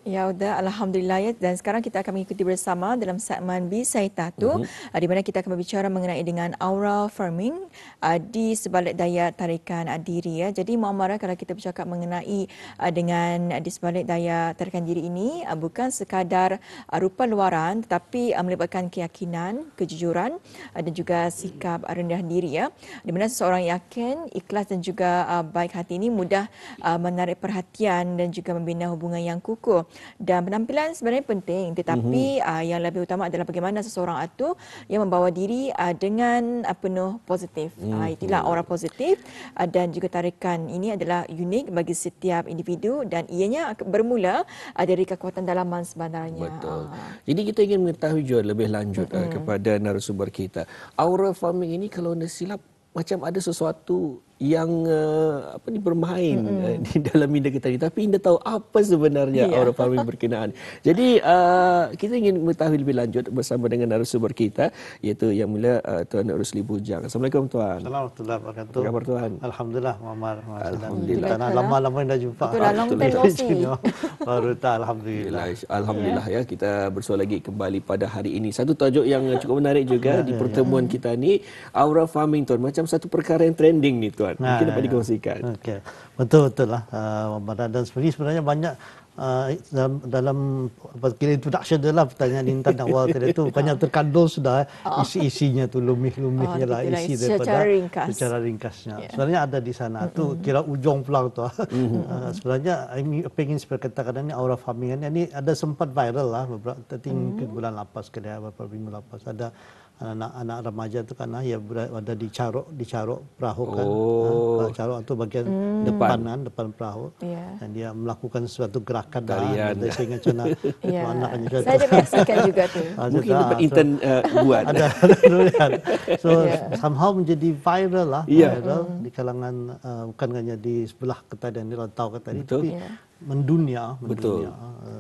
Ya udah, Alhamdulillah ya. Dan sekarang kita akan mengikuti bersama dalam segmen B Saya Tatu, di mana kita akan berbicara mengenai dengan aura farming di sebalik daya tarikan diri ya. Jadi Muammarah, kalau kita bercakap mengenai dengan di sebalik daya tarikan diri ini bukan sekadar rupa luaran tetapi melibatkan keyakinan, kejujuran dan juga sikap rendah diri ya. Di mana seseorang yakin, ikhlas dan juga baik hati ini mudah menarik perhatian dan juga membina hubungan yang kukuh. Dan penampilan sebenarnya penting, tetapi yang lebih utama adalah bagaimana seseorang itu yang membawa diri dengan penuh positif. Itulah aura positif dan juga tarikan ini adalah unik bagi setiap individu dan ianya bermula dari kekuatan dalaman sebenarnya. Betul. Jadi kita ingin mengetahui juga lebih lanjut kepada narasumber kita. Aura farming ini kalau anda silap macam ada sesuatu yang bermain di dalam minda kita ni, tapi anda tahu apa sebenarnya aura farming berkenaan. Jadi kita ingin mengetahui lebih lanjut bersama dengan narasumber kita, iaitu Yang Mulia Tuan Rusli Bujang. Assalamualaikum Tuan. Assalamualaikum warahmatullahi wabarakatuh. Apa khabar Tuan? Alhamdulillah, Muhammad. Alhamdulillah. Lama-lama dah jumpa. Betul lah, long time no see. Baru tak, alhamdulillah. Alhamdulillah ya, kita bersua lagi kembali pada hari ini. Satu tajuk yang cukup menarik juga di pertemuan kita ni, aura farming Tuan. Macam satu perkara yang trending ni Tuan. Mungkin dapat dikongsikan. Okey. Betul-betul lah. Dan sebenarnya banyak dalam kira introduction dia lah pertanyaan Intan awal tadi tu banyak terkandung sudah isi-isinya tu lumih-lumihnya lah isi daripada secara ringkasnya. Sebenarnya ada di sana tu kira ujung pulang tu. Sebenarnya apa ingin saya katakan ni aura farming ni ada sempat viral lah beberapa bulan lepas beberapa minggu lepas ada anak-anak remaja tu kan ya ada dicaruk perahu kan. Caruk itu bagian depan perahu. Dan dia melakukan suatu gerakan tarian. Saya ingat macam anak-anaknya juga. Saya ada menyaksikan juga tu. Mungkin dapat intern buat. Ada. So somehow menjadi viral lah. Viral di kalangan bukan hanya di sebelah Ketandan ni Rantau Ketandan tapi mendunia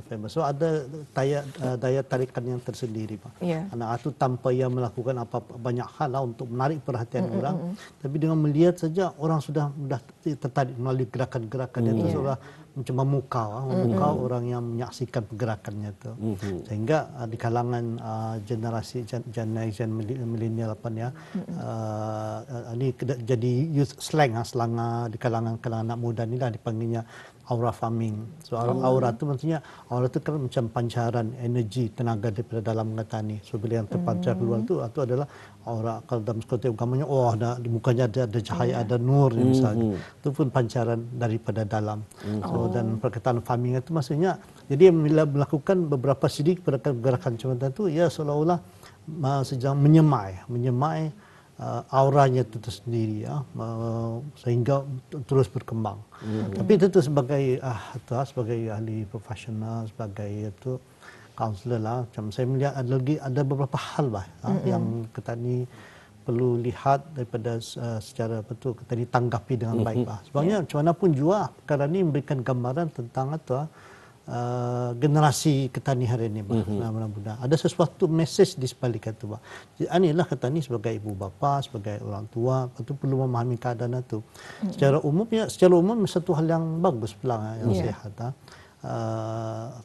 famous. So ada daya tarikan yang tersendiri Pak. Anak itu tanpa ia melakukan apa banyak hal lah untuk menarik perhatian orang, tapi dengan melihat saja orang sudah tertarik melalui gerakan-gerakan itu sudah macam memukau orang yang menyaksikan pergerakannya itu. Sehingga di kalangan generasi Gen milenial apa ni ini jadi youth slang di kalangan anak muda ni lah dipanggilnya aura farming. So aura tu maksudnya aura tu kan macam pancaran energi tenaga daripada dalam tani. So bila yang terpancar keluar tu adalah aura. Kalau dalam konteks agamanya ada di mukanya ada cahaya, ada nur misalnya. Itu pun pancaran daripada dalam. So dan perkataan farming itu maksudnya jadi bila melakukan beberapa sidik gerakan macam tu ia seolah-olah sedang menyemai auranya itu tersendiri sehingga terus berkembang. Tapi itu sebagai ahli profesional, sebagai itu kaunselor lah. Macam saya melihat ada beberapa hal yang petani perlu lihat daripada secara petani tanggapi dengan baik Sebabnya macam mana pun jua perkara ini memberikan gambaran tentang generasi ketani hari ini mudah-mudahan ada sesuatu mesej di sebalik itu inilah ketani sebagai ibu bapa, sebagai orang tua itu perlu memahami keadaan itu secara umum satu hal yang bagus pula yang sihat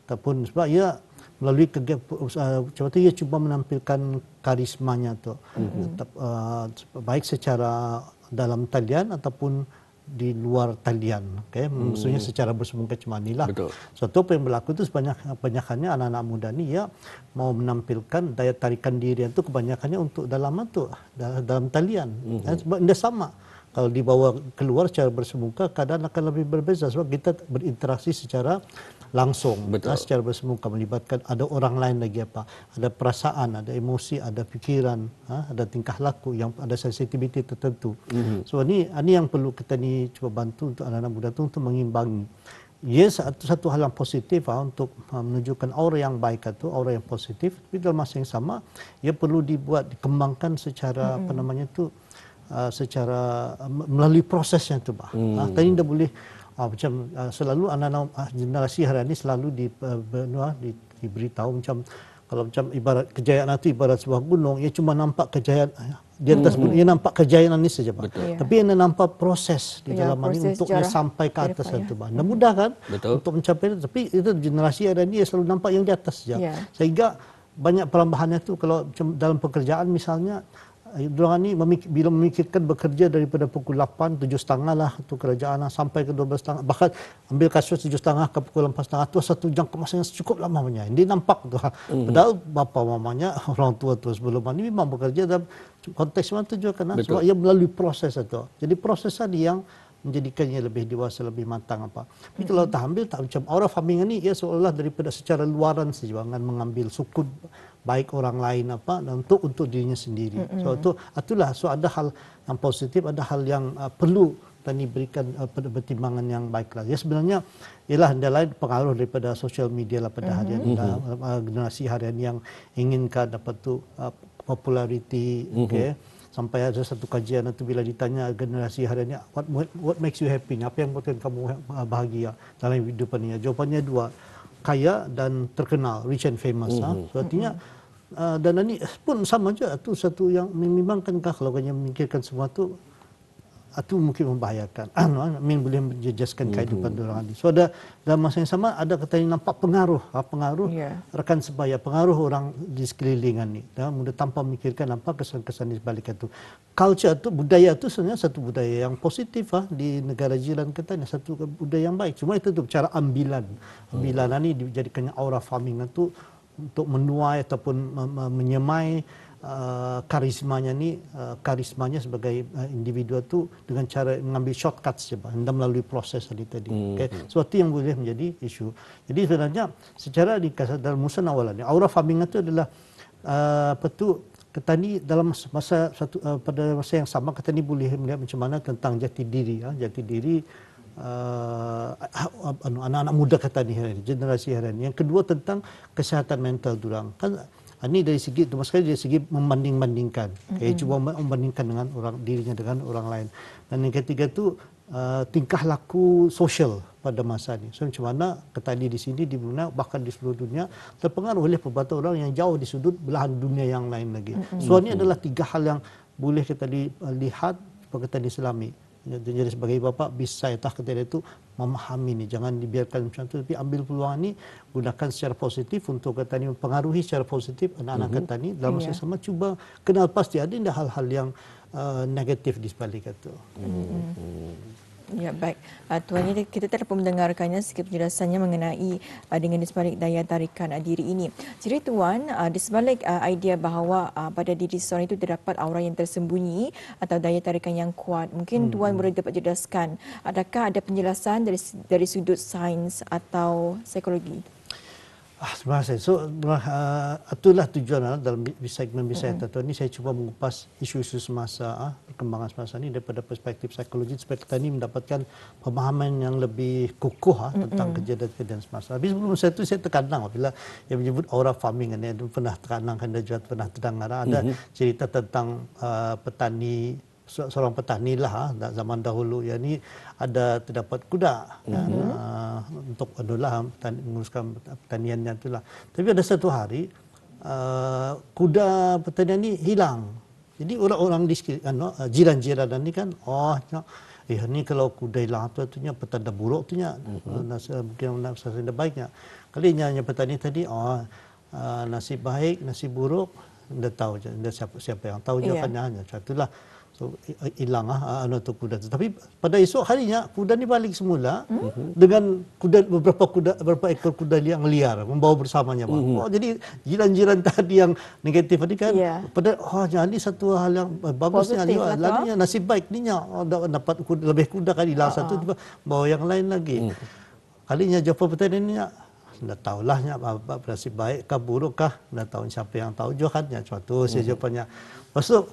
ataupun sebab ia melalui macam tu ia cuba menampilkan karismanya tu baik secara dalam talian ataupun di luar talian, maksudnya secara bersembunyi macam inilah. Suatu apa yang berlaku itu kebanyakannya anak-anak muda ni ya mau menampilkan daya tarikan diri itu kebanyakannya untuk dalam talian. Sebab dia sama. Kalau dibawa keluar secara bersemuka, keadaan akan lebih berbeza sebab kita berinteraksi secara langsung, secara bersemuka melibatkan ada orang lain lagi ada perasaan, ada emosi, ada fikiran, ada tingkah laku yang ada sensitiviti tertentu. So ini yang perlu kita ni cuba bantu untuk anak-anak muda itu untuk mengimbangi. Satu hal yang positif untuk menunjukkan aura yang baik itu, aura yang positif, tapi dalam masa yang sama ia perlu dikembangkan secara secara melalui prosesnya tu tadi dah boleh selalu anak-anak generasi hari ini selalu diberitahu macam kalau macam ibarat kejayaan itu ibarat sebuah gunung, ia cuma nampak kejayaan di atas gunung, ia nampak kejayaan ini saja, Pak. Tapi ia nampak proses di dalam ini untuk dia sampai ke atas itu, Pak. Dan mudah kan untuk mencapai itu, tapi itu generasi ada ini selalu nampak yang di atas saja. Sehingga banyak perubahannya itu kalau dalam pekerjaan misalnya, diorang ni bila memikirkan bekerja daripada pukul 8, 7.30 lah tu kerajaan sampai ke 12.30, bahkan ambil kasus 7.30 ke pukul 4.30 tu 1 jam kemasan yang cukup lama punya. Dia nampak tu. Padahal bapa mamanya orang tua tu sebelum ni memang bekerja dalam konteks macam tu juga kan. Sebab ia melalui proses itu. Jadi proses tadi yang menjadikannya lebih dewasa, lebih matang apa. Tapi kalau tak ambil tak macam aura farming ni, ia seolah daripada secara luaran saja, dengan mengambil sukut baik orang lain apa dan untuk dirinya sendiri. So itulah ada hal yang positif, ada hal yang perlu tadi berikan pertimbangan yang baiklah. Ya sebenarnya ialah antara lain pengaruh daripada social media lah pada harian generasi harian yang inginkan dapat tu populariti, okey. Sampai ada satu kajian itu bila ditanya generasi hari ini, what makes you happy? Apa yang membuatkan kamu bahagia dalam hidupan ini? Jawapannya dua, kaya dan terkenal, rich and famous. So, artinya dan ini pun sama saja. Itu satu yang membimbangkankah kalau hanya memikirkan semua itu mungkin membahayakan. Boleh menjejaskan kehidupan orang ini. So ada dalam masa yang sama ada kata yang nampak pengaruh rekan sebaya, pengaruh orang di sekeliling ini. Mudah tanpa memikirkan apa kesan-kesan di sebalik itu. Culture itu, budaya itu sebenarnya satu budaya yang positif di negara jiran kita, satu budaya yang baik. Cuma itu cara ambilan ini dijadikannya aura farming itu untuk menuai ataupun menyemai karismanya sebagai individu itu dengan cara mengambil shortcut saja, anda melalui proses tadi. Sesuatu yang boleh menjadi isu. Jadi sebenarnya secara dalam musan awalan aura farming itu adalah petani dalam pada masa yang sama petani boleh melihat macam mana tentang jati diri anak-anak muda kata ni generasi hari ini. Yang kedua tentang kesihatan mental durang. Kan ini dari segi dari segi membanding-bandingkan. Cuba membandingkan dengan dirinya dengan orang lain. Dan yang ketiga tu tingkah laku sosial pada masa ini. So macam mana petani di sini di Brunei bahkan di seluruh dunia terpengaruh oleh perbuatan orang yang jauh di sudut belahan dunia yang lain lagi. So ini adalah tiga hal yang boleh kita lihat sebagai petani Islami. Jadi sebagai bapa bisa ketika itu memahami ni, jangan dibiarkan macam tu, tapi ambil peluang ni, gunakan secara positif untuk kata ni mempengaruhi secara positif anak-anak kata ni dalam masa sama cuba kenal pasti ada hal-hal yang negatif di sebalik itu. Ya, baik. Tuan Yedi, kita telah pun mendengarkannya sikit penjelasannya mengenai dengan di sebalik daya tarikan diri ini. Jadi Tuan, di sebalik idea bahawa pada diri seorang itu terdapat aura yang tersembunyi atau daya tarikan yang kuat, mungkin Tuan boleh dapat jelaskan, adakah ada penjelasan dari sudut sains atau psikologi? Terima kasih. So, itulah tujuan dalam segmen Bisaya Tato ini saya cuba mengupas isu-isu semasa, perkembangan semasa ini daripada perspektif psikologi supaya kita ini mendapatkan pemahaman yang lebih kukuh tentang kejadian-kejadian semasa. Habis sebelum saya terkadang bila yang menyebut aura farming ini, pernah terkadang Anda juga pernah terdengar ada cerita tentang petani, seorang petani lah zaman dahulu yang ni ada terdapat kuda untuk menguruskan pertaniannya itulah. Tapi ada satu hari kuda pertanian ni hilang. Jadi orang-orang di jiran-jiran ni kan ni kalau kuda hilang tu artinya petanda buruk tu nya. Mungkin nasib baiknya. Kalinya petani tadi nasib baik, nasib buruk anda tahu je, anda siapa yang tahu jawapannya hanya itulah. So hilang tu kuda. Tapi pada esok harinya kuda ni balik semula dengan beberapa ekor kuda yang liar membawa bersamanya. Jadi jiran-jiran tadi yang negatif tadi kan pada jadi satu hal yang bagusnya lalunya nasib baik ninya dapat lebih kuda kan hilang satu tiba bawa yang lain lagi. Kalinya jawapan petani ni anda tahulah apa nasib baik kah buruk kah, anda tahu siapa yang tahu jawapannya. Suatu jawapannya. Lepas tu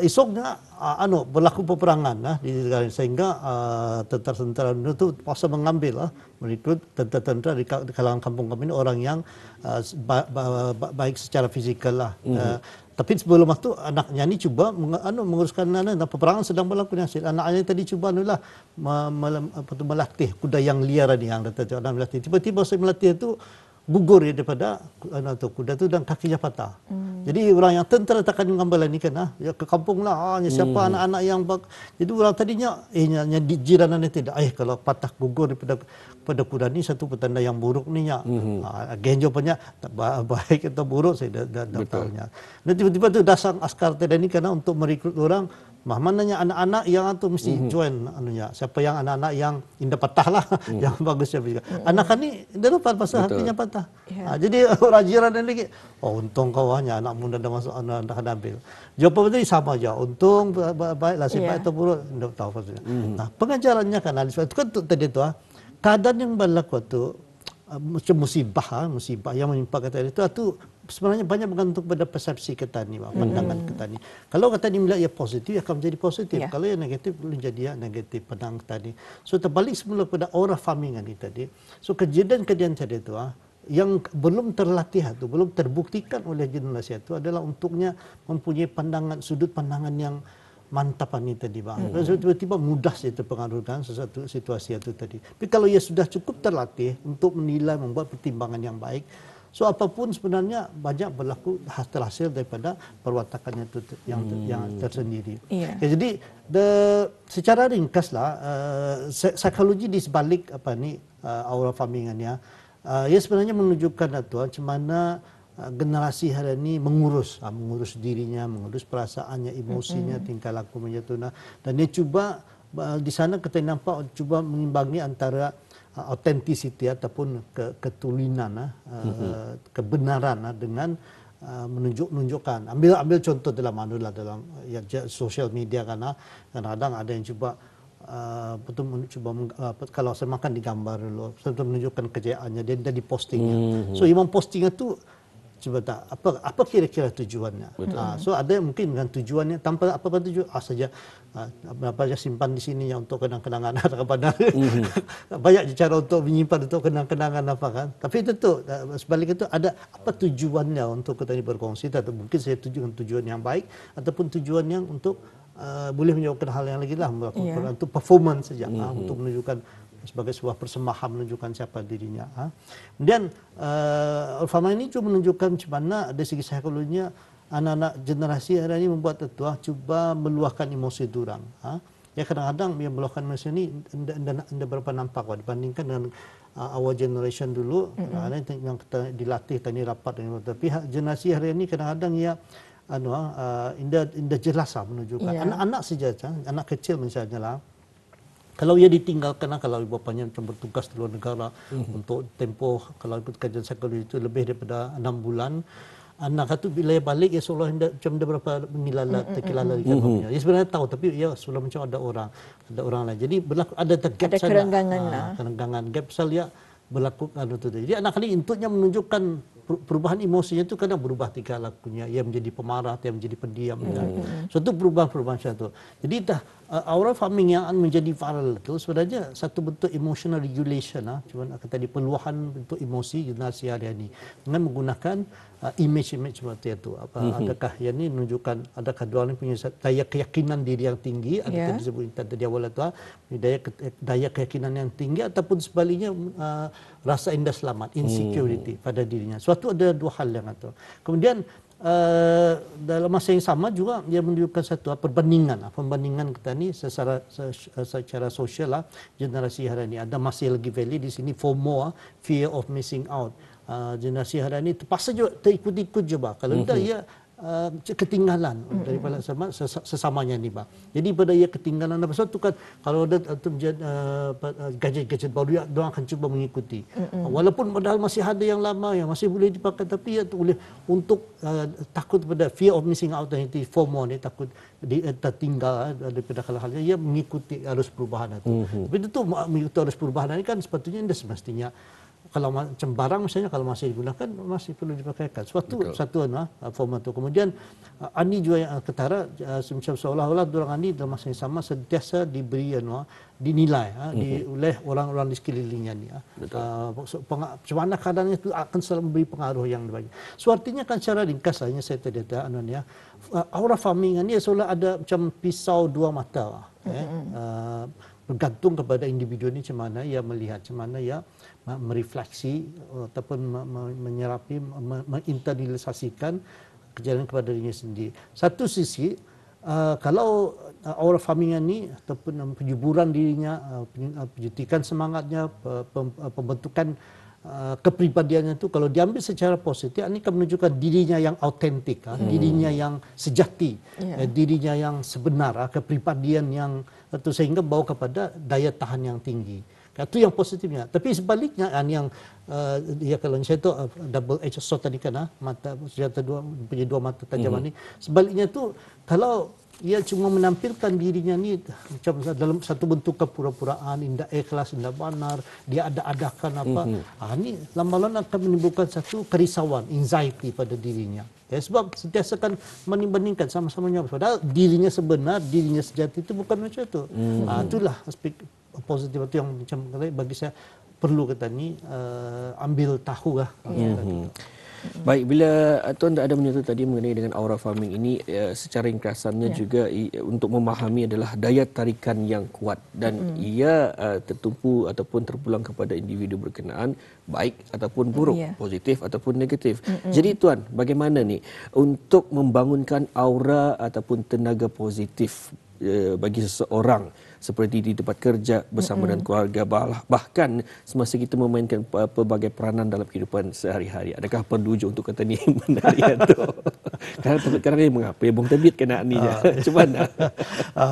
esoknya berlaku peperangan di negara sehingga tentara-tentara itu paksa mengambil merekrut tentara-tentara di kalangan kampung kami ini orang yang baik secara fizikal lah. Tapi sebelum itu anaknya ni cuba menguruskan peperangan sedang berlaku. Anaknya tadi cuba melatih kuda yang liar ni yang melatih. Tiba-tiba saya melatih itu gugur ya daripada kuda tu dan kakinya patah. Jadi orang yang terletakkan di gambaran ni kan ya ke kampung lah siapa anak-anak yang jadi orang tadinya di jiranan tidak kalau patah gugur pada kuda ni satu petanda yang buruk ni ya. Genjo punya baik atau buruk saya dah tahunya. Dan tiba-tiba tu datang askar tadi ni karena untuk merekrut orang mananya anak-anak yang tu mesti join anunya. Siapa yang anak-anak yang indah patah lah yang bagus siapa juga. Anak ni dia lupa pasal hatinya patah. Jadi orang jiran lagi untung kau hanya anak muda dah masuk anak ambil. Jawapan tadi sama aja. Untung baiklah baik atau buruk tidak tahu pasalnya. Nah, pengajarannya kan itu kan tadi tu keadaan yang berlaku tu macam musibah yang menimpa kata itu sebenarnya banyak bergantung pada persepsi kita ni, pandangan kita ni. Kalau kata ni melihat ia positif, akan menjadi positif. Kalau yang negatif, boleh jadi negatif pandang kita ni. So terbalik semula pada aura farming ni tadi. So kejadian-kejadian tadi tu yang belum terlatih tu, belum terbuktikan oleh generasi itu adalah untuknya mempunyai sudut pandangan yang mantap ni tadi bang. Tiba-tiba mudah saja terpengaruhkan sesuatu situasi itu tadi. Tapi kalau ia sudah cukup terlatih untuk menilai, membuat pertimbangan yang baik, so apapun sebenarnya banyak berlaku terhasil daripada perwatakannya itu yang tersendiri. Jadi secara ringkaslah psikologi di sebalik aura farmingannya, ia sebenarnya menunjukkan macam mana generasi hari ini mengurus dirinya, mengurus perasaannya, emosinya, tingkah laku macam tu. Dan dia cuba di sana kita nampak cuba mengimbangi antara autentisiti ataupun ketulinan, kebenaran dengan menunjukkan. Ambil contoh dalam sosial media kadang-kadang ada yang cuba kalau saya makan di gambar dulu, sebab menunjukkan kejayaannya dia dipostingnya. So imam postingnya tu cuba tak apa kira-kira tujuannya. So ada mungkin dengan tujuannya tanpa apa tujuan saja apa saja simpan di sini yang untuk kenang-kenangan kepada banyak cara untuk menyimpan untuk kenang-kenangan apa kan. Tapi tentu sebalik itu ada apa tujuannya untuk kita ini berkongsi, atau mungkin saya tujuan yang baik ataupun tujuan yang untuk boleh menyebabkan hal yang lagi lah melakukan untuk performance saja untuk menunjukkan sebagai sebuah persembahan menunjukkan siapa dirinya. Kemudian Alfama ini cuma menunjukkan macam mana dari segi psikologinya anak-anak generasi hari ini membuat cuba meluahkan emosi durang. Ya kadang-kadang dia meluahkan emosi ini anda berapa nampak dibandingkan dengan our generation dulu yang kita dilatih tadi rapat dengan tapi generasi hari ini kadang-kadang ia indah jelas menunjukkan anak-anak saja anak kecil misalnya lah. Kalau ia ditinggalkan, kalau bapaknya macam bertugas di luar negara untuk tempoh, kalau ikut kajian psikologi itu lebih daripada 6 bulan, anak itu bila ia balik, ia seolah macam dia berapa terkilala di kampungnya. Ia sebenarnya tahu, tapi ia seolah macam ada orang lain. Jadi berlaku ada gap sana. Kerenggangan gap salia berlaku itu. Jadi anak ini untuknya menunjukkan perubahan emosinya itu kadang berubah tingkah lakunya. Ia menjadi pemarah, ia menjadi pendiam. Suatu perubahan satu. Jadi aura farming yang menjadi viral itu sebenarnya satu bentuk emotional regulation cuma tadi peluahan bentuk emosi generasi hari ini dengan menggunakan image seperti itu. Adakah yang ini menunjukkan adakah dua orang punya daya keyakinan diri yang tinggi, adakah disebut tadi awal itu daya keyakinan yang tinggi ataupun sebaliknya rasa indah selamat, insecurity pada dirinya. Suatu ada dua hal yang itu. Kemudian dalam masa yang sama juga dia menunjukkan satu pembandingan kita ni secara sosial generasi hari ini ada masih lagi value di sini FOMO, fear of missing out. Generasi hari ini terpaksa juga terikut-ikut juga kalau tidak ia ketinggalan daripada sesamanya ni bang. Jadi pada ia ketinggalan apa sebab tu kan kalau ada gadget-gadget baru dia akan cuba mengikuti. Walaupun padahal masih ada yang lama yang masih boleh dipakai tapi ia boleh untuk takut pada fear of missing out dan itu FOMO ni takut tertinggal daripada hal-hal ia mengikuti arus perubahan itu. Tapi itu mengikuti arus perubahan ini kan sepatutnya anda semestinya kalau macam barang misalnya kalau masih digunakan masih perlu dipakaikan satu format itu. Kemudian ani juga yang ketara macam seolah-olah orang ani dalam masa yang sama sentiasa diberi dinilai oleh orang-orang di sekelilingnya ni. Macam mana keadaannya itu akan selalu memberi pengaruh yang baik. So artinya kan secara ringkas hanya saya tadi aura farming ni seolah ada macam pisau dua mata. bergantung kepada individu ini macam mana ia melihat, macam mana ia merefleksi ataupun menyerapi, menginternalisasikan kejadian kepada dirinya sendiri. Satu sisi, kalau aura farming ini ataupun penjuburan dirinya, penjutikan semangatnya, pembentukan kepribadiannya itu kalau diambil secara positif, ini akan menunjukkan dirinya yang autentik, dirinya yang sejati, dirinya yang sebenar, kepribadian yang itu sehingga bawa kepada daya tahan yang tinggi. Itu yang positifnya. Tapi sebaliknya yang ya kalau saya itu double edged sword tadi kan, mata senjata punya dua mata tajam ini. Sebaliknya itu kalau ia cuma menampilkan dirinya ni macam dalam satu bentuk kepura-puraan, indah ikhlas, indah benar, dia ada-adakan apa. Ini lama-lama akan menimbulkan satu kerisauan, anxiety pada dirinya. Ya, sebab sentiasa kan membandingkan sama-samanya. Padahal dirinya sebenar, dirinya sejati itu bukan macam itu. Itulah aspek positif itu yang macam bagi saya perlu kita ni ambil tahu lah. Baik, bila Tuan ada menyentuh tadi mengenai dengan aura farming ini, secara ringkasannya juga untuk memahami adalah daya tarikan yang kuat dan ia tertumpu ataupun terpulang kepada individu berkenaan, baik ataupun buruk, positif ataupun negatif. Jadi Tuan, bagaimana ni untuk membangunkan aura ataupun tenaga positif bagi seseorang seperti di tempat kerja, bersama dengan keluarga, bahkan semasa kita memainkan pelbagai peranan dalam kehidupan sehari-hari? Adakah perlu untuk kata ni menari itu? Kadang-kadang dia mengapa ya bung terbit kena ni je. Macam mana?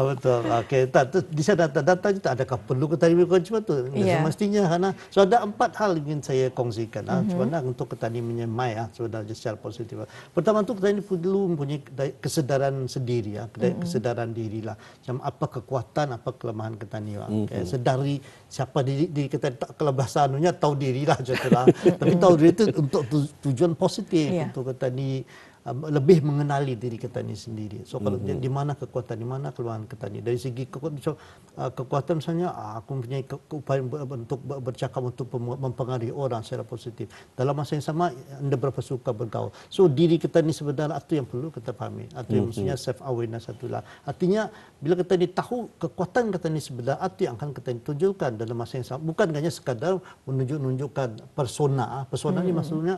Betul. Okey, di sana data itu adakah perlu kata ni macam tu? Semestinya karena so ada 4 hal ingin saya kongsikan sebenarnya untuk petani menyemai sebenarnya secara positif. Pertama tu petani perlu mempunyai kesedaran sendiri, kesedaran dirilah. Macam apa kekuatan, apa kelemahan petani. Sedari siapa diri kita, kalau bahasa anunya tahu dirilah contohlah. Tapi tahu diri itu untuk tujuan positif, untuk petani lebih mengenali diri petani sendiri. So kalau di mana kekuatan, di mana kelemahan petani. Dari segi kekuatan misalnya aku mempunyai upaya untuk bercakap, untuk mempengaruhi orang secara positif. Dalam masa yang sama anda berapa suka bergaul. So diri petani sebenarnya itu yang perlu kita pahami. Itu yang maksudnya self awareness satulah. Artinya bila petani tahu kekuatan petani sebenarnya, itu yang akan petani tunjukkan dalam masa yang sama. Bukan hanya sekadar menunjukkan persona. Persona ini maksudnya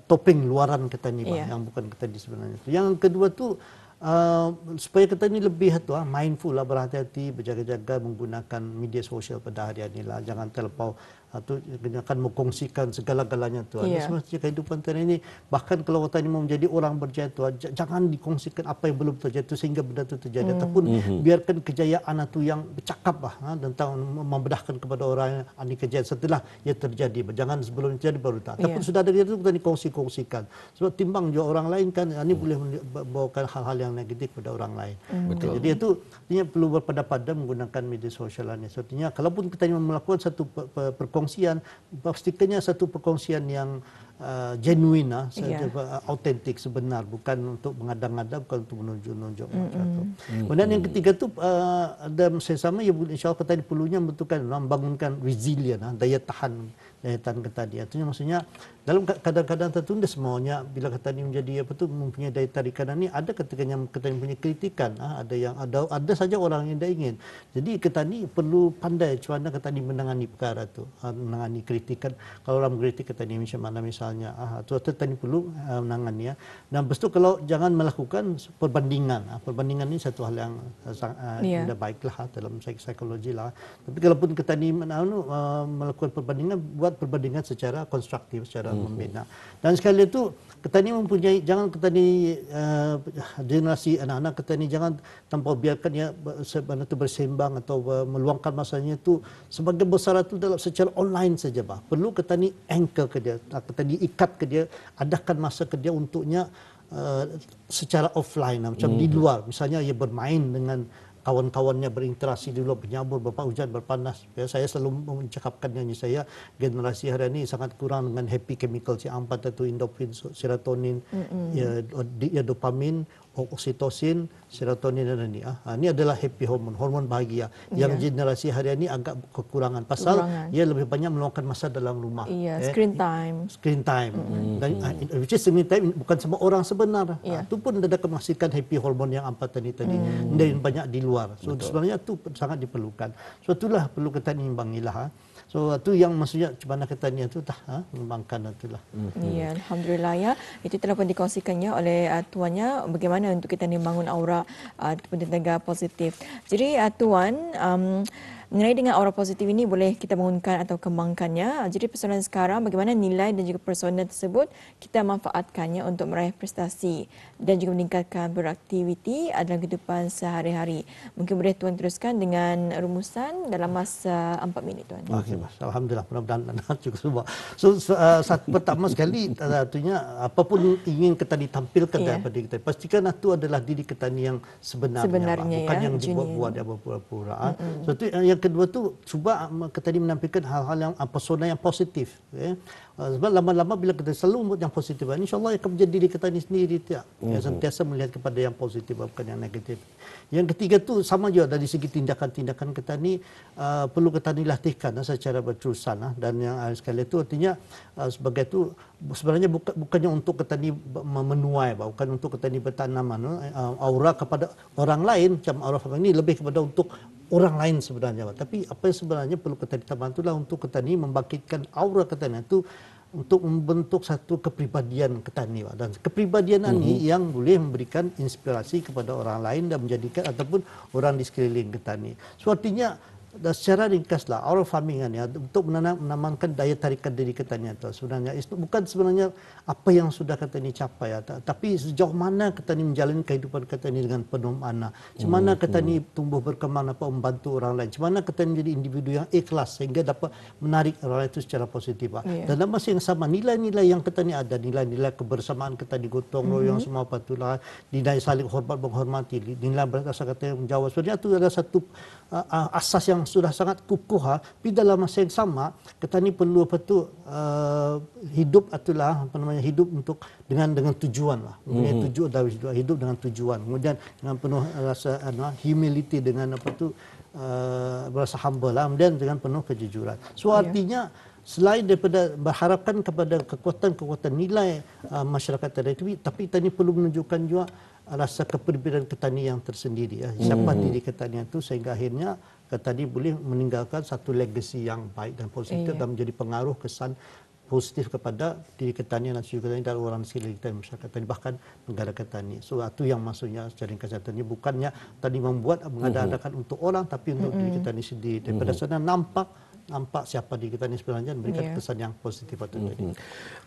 topeng luaran petani yang bukan petani sebenarnya. Yang kedua tu supaya kita ni lebih mindful lah, berhati-hati, berjaga-jaga menggunakan media sosial pada hari ini lah. Jangan terlampau atau akan mengkongsikan segala-galanya tu. Semestinya kehidupan kita ini, bahkan kalau kita ini mau menjadi orang berjaya tu, jangan dikongsikan apa yang belum terjadi tu sehingga benda itu terjadi. Ataupun biarkan kejayaan itu yang bercakap tentang membedahkan kepada orang ini kejayaan setelah ia terjadi. Jangan sebelum terjadi baru tak. Ataupun sudah ada itu kita dikongsi-kongsikan. Sebab timbang juga orang lain kan, ini boleh membawakan hal-hal yang negatif pada orang lain. Betul. Jadi itu artinya perlu berpada-pada menggunakan media sosial ini. Artinya kalaupun kita melakukan satu perkongsian, pastikannya satu perkongsian yang genuine, autentik, sebenar, bukan untuk mengadang-adang, bukan untuk menunjuk-nunjuk. Kemudian yang ketiga tu ada saya sama ya, insya-Allah petani perlunya membangunkan resilient, daya tahan petani. Artinya maksudnya dalam kadang-kadang tertunda semuanya bila petani menjadi mempunyai daya tarikan ini, ada ketikanya petani punya kritikan, ada saja orang yang tidak ingin. Jadi petani perlu pandai macam mana petani menangani perkara tu, menangani kritikan. Kalau orang mengkritik petani macam mana misalnya, petani perlu menangani. Dan lepas tu kalau jangan melakukan perbandingan. Perbandingan ini satu hal yang tidak baiklah dalam psikologi lah. Tapi kalaupun petani melakukan perbandingan, buat perbandingan secara konstruktif, secara membina. Dan sekali itu petani mempunyai, jangan petani generasi anak-anak petani jangan tanpa biarkan ya itu bersembang atau meluangkan masanya itu sebagai besar itu dalam secara online saja bah. Perlu petani anchor ke dia, petani ikat ke dia, adakan masa ke dia untuknya secara offline macam di luar, misalnya ia bermain dengan kawan-kawannya, berinteraksi di luar, bernyabur, berhujan, berpanas. Ya, saya selalu mencakapkannya, saya generasi hari ini sangat kurang dengan happy chemical C4 itu endorphin, serotonin, ya dopamin oksitosin, serotonin dan ini. Ini adalah happy hormone, hormon bahagia. Yang generasi hari ini agak kekurangan. Pasal ia lebih banyak meluangkan masa dalam rumah. Screen time. Screen time. Dan which is screen time bukan semua orang sebenar. Itu pun ada kemasikan happy hormone yang empat tadi. Dan banyak di luar. So sebenarnya itu sangat diperlukan. So itulah perlu kita imbangilah. So itu yang maksudnya mana ketanian itu mengembangkan itulah. Ya, alhamdulillah ya. Itu telah pun dikongsikannya oleh tuannya bagaimana untuk kita ni bangun aura ataupun tenaga positif. Jadi tuan mengenai dengan aura positif ini boleh kita bangunkan atau kembangkannya. Jadi persoalan sekarang bagaimana nilai dan juga persona tersebut kita manfaatkannya untuk meraih prestasi dan juga meningkatkan beraktiviti dalam kehidupan sehari-hari. Mungkin boleh tuan teruskan dengan rumusan dalam masa 4 minit tuan. Okey, alhamdulillah, mudah-mudahan cukup semua. So pertama sekali tentunya apapun ingin kita ditampilkan daripada kita, pastikan itu adalah diri kita yang sebenarnya bukan yang dibuat-buat dia berpura-pura. So itu yang kedua tu cuba kita menampilkan hal-hal yang persona yang positif. Sebab lama-lama bila kita selalu membuat yang positif, insya-Allah akan menjadi diri kita sendiri tiap. Sentiasa melihat kepada yang positif bukan yang negatif. Yang ketiga tu sama juga dari segi tindakan-tindakan kita ni perlu kita latihkan secara berterusan dan yang sekali itu artinya sebagai tu sebenarnya bukannya untuk kita ni menuai, bukan untuk kita ni bertanaman aura kepada orang lain, macam aura ini lebih kepada untuk orang lain sebenarnya. Tapi apa yang sebenarnya perlu kita ditambah itulah untuk kita ni membangkitkan aura kita ni itu untuk membentuk satu kepribadian kita ni. Dan kepribadian ini yang boleh memberikan inspirasi kepada orang lain dan menjadikan ataupun orang di sekeliling kita ni. So artinya secara ringkaslah aura farming ya untuk menanamkan daya tarikan diri kita ni sebenarnya itu bukan sebenarnya apa yang sudah kita ni capai tapi sejauh mana kita ni menjalani kehidupan kita ni dengan penuh makna, macam mana kita ni tumbuh berkembang dapat membantu orang lain, macam mana kita menjadi individu yang ikhlas sehingga dapat menarik orang lain itu secara positif. Dan dalam masa yang sama nilai-nilai yang kita ni ada, nilai-nilai kebersamaan kita di gotong royong semua patulah, nilai saling hormat menghormati, nilai berasa kata menjawab, sebenarnya itu adalah satu asas yang sudah sangat kukuh. Tapi dalam masa yang sama kita ni perlu hidup itulah hidup untuk dengan tujuan lah. Tujuan dari hidup dengan tujuan. Kemudian dengan penuh rasa humility, dengan rasa humble lah, kemudian dengan penuh kejujuran. So artinya selain daripada berharapkan kepada kekuatan-kekuatan nilai masyarakat tadi, tapi kita ni perlu menunjukkan juga rasa kepribadian kita ni yang tersendiri. Siapa diri kita ni itu sehingga akhirnya kita ni boleh meninggalkan satu legacy yang baik dan positif dan menjadi pengaruh kesan positif kepada diri kita ni dan juga dan orang di sekeliling kita, masyarakat kita bahkan negara kita ni. So itu yang maksudnya secara kesehatan ni bukannya tadi membuat mengada-adakan untuk orang tapi untuk diri kita ni sendiri. Daripada sana nampak siapa diri kita ni sebenarnya dan memberikan kesan yang positif atau jadi.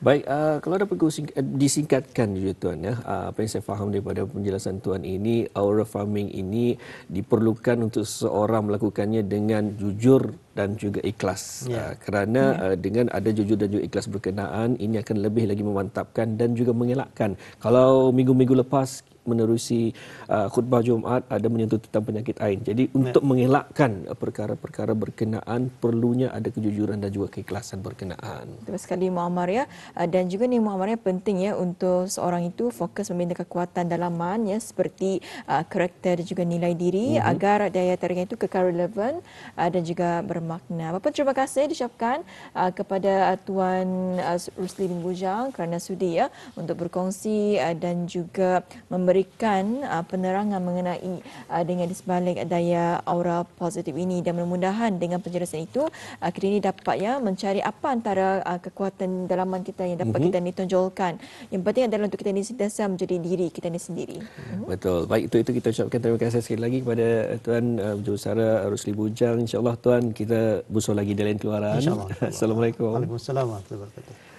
Baik, kalau ada perlu disingkatkan juga tuan ya, apa yang saya faham daripada penjelasan tuan ini, aura farming ini diperlukan untuk seseorang melakukannya dengan jujur dan juga ikhlas. Kerana dengan ada jujur dan juga ikhlas berkenaan, ini akan lebih lagi memantapkan dan juga mengelakkan. Kalau minggu-minggu lepas menerusi khutbah Jumaat ada menyentuh tentang penyakit ain. Jadi untuk mengelakkan perkara-perkara berkenaan perlunya ada kejujuran dan juga keikhlasan berkenaan. Betul sekali Muammar ya. Dan juga ni Muammar penting ya untuk seorang itu fokus membina kekuatan dalaman ya seperti karakter dan juga nilai diri agar daya tariknya itu kekal relevan dan juga bermakna. Bapak terima kasih diucapkan kepada Tuan Rusli bin Bujang kerana sudi ya untuk berkongsi dan juga memberikan penerangan mengenai dengan di sebalik daya aura positif ini dan mudah-mudahan dengan penjelasan itu kita ini dapat ya mencari apa antara kekuatan dalaman kita yang dapat kita ni tonjolkan. Yang penting adalah untuk kita ni sentiasa menjadi diri kita ni sendiri. Betul. Baik, itu kita ucapkan terima kasih sekali lagi kepada Tuan Jurusara Rusli Bujang. InsyaAllah Tuan kita busul lagi di lain keluaran. InsyaAllah. Assalamualaikum. Waalaikumsalam warahmatullahi wabarakatuh.